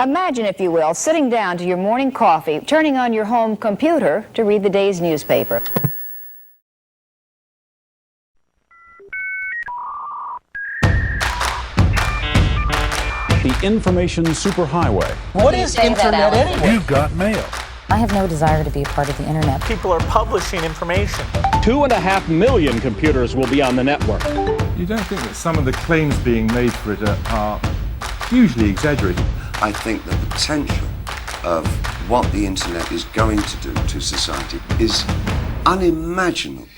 Imagine, if you will, sitting down to your morning coffee, turning on your home computer to read the day's newspaper. The information superhighway. What is internet anyway? You've got mail. I have no desire to be a part of the internet. People are publishing information. 2.5 million computers will be on the network. You don't think that some of the claims being made for it are hugely exaggerated? I think that the potential of what the internet is going to do to society is unimaginable.